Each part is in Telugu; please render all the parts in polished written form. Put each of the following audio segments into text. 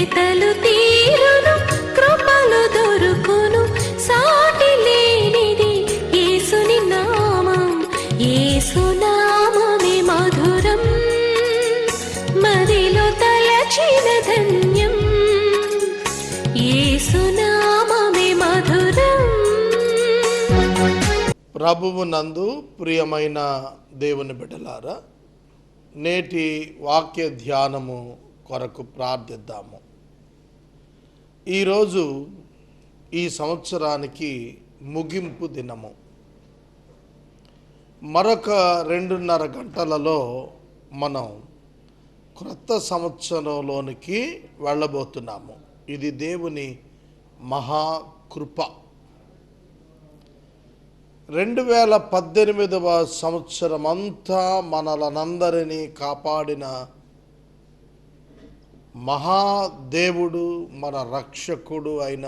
వెతలు తీరును, కృపలు దొరుకును, సాటి లేనిది యేసుని నామం. యేసునామమే మధురం, మదిలో తలచిన ధన్యం. యేసునామమే మధురం. ప్రభువు నందు ప్రియమైన దేవుని బిడ్డలారా, నేటి వాక్య ధ్యానము కొరకు ప్రార్థిద్దాము. ఈరోజు ఈ సంవత్సరానికి ముగింపు దినము. మరొక 2.5 గంటలలో మనం క్రొత్త సంవత్సరంలోనికి వెళ్ళబోతున్నాము. ఇది దేవుని మహాకృప. 2018వ సంవత్సరం అంతా మనలనందరినీ కాపాడిన మహాదేవుడు, మన రక్షకుడు అయిన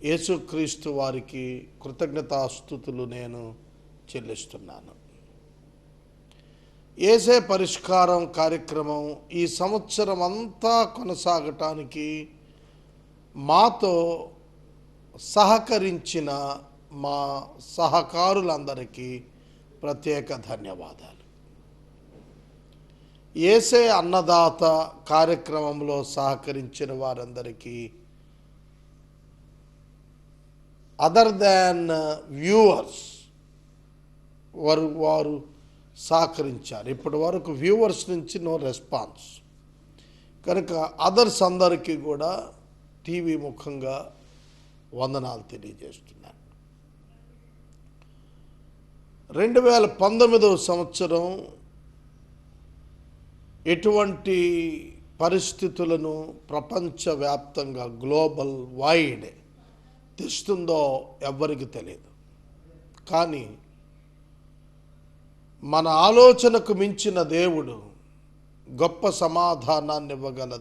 యేసుక్రీస్తు వారికి కృతజ్ఞతాస్తుతులు నేను చెల్లిస్తున్నాను. యేసే పరిష్కారం కార్యక్రమం ఈ సంవత్సరం అంతా కొనసాగటానికి మాతో సహకరించిన మా సహకారులందరికీ ప్రత్యేక ధన్యవాదాలు. యేసే అన్నదాత కార్యక్రమంలో సహకరించిన వారందరికీ, అదర్ దాన్ వ్యూవర్స్ వారు సహకరించారు. ఇప్పటి వరకు వ్యూవర్స్ నుంచి నో రెస్పాన్స్, కనుక అదర్స్ అందరికీ కూడా టీవీ ముఖంగా వందనాలు తెలియజేస్తున్నాను. 2019వ సంవత్సరం ఎటువంటి పరిస్థితులను ప్రపంచవ్యాప్తంగా గ్లోబల్ వైడ్ తెస్తుందో ఎవ్వరికి తెలియదు. కానీ మన ఆలోచనకు మించిన దేవుడు గొప్ప సమాధానాన్ని ఇవ్వగల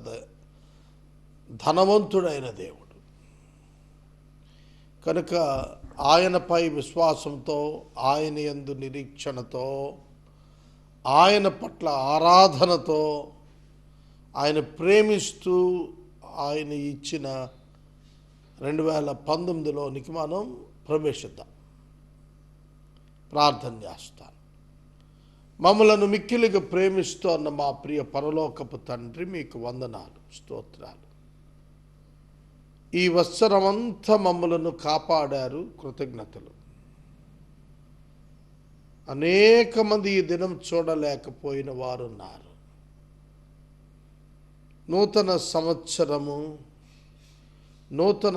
ధనవంతుడైన దేవుడు. కనుక ఆయనపై విశ్వాసంతో, ఆయన యందు నిరీక్షణతో, ఆయన పట్ల ఆరాధనతో, ఆయన ప్రేమిస్తూ ఆయన ఇచ్చిన 2019లోనికి మనం ప్రవేశిద్దాం. ప్రార్థన చేస్తాను. మమ్మలను మిక్కిలిగా ప్రేమిస్తోన్న మా ప్రియ పరలోకపు తండ్రి, మీకు వందనాలు, స్తోత్రాలు. ఈ సంవత్సరమంతా మమ్మలను కాపాడారు, కృతజ్ఞతలు. అనేక మంది ఈ దినం చూడలేకపోయిన వారున్నారు. నూతన సంవత్సరము, నూతన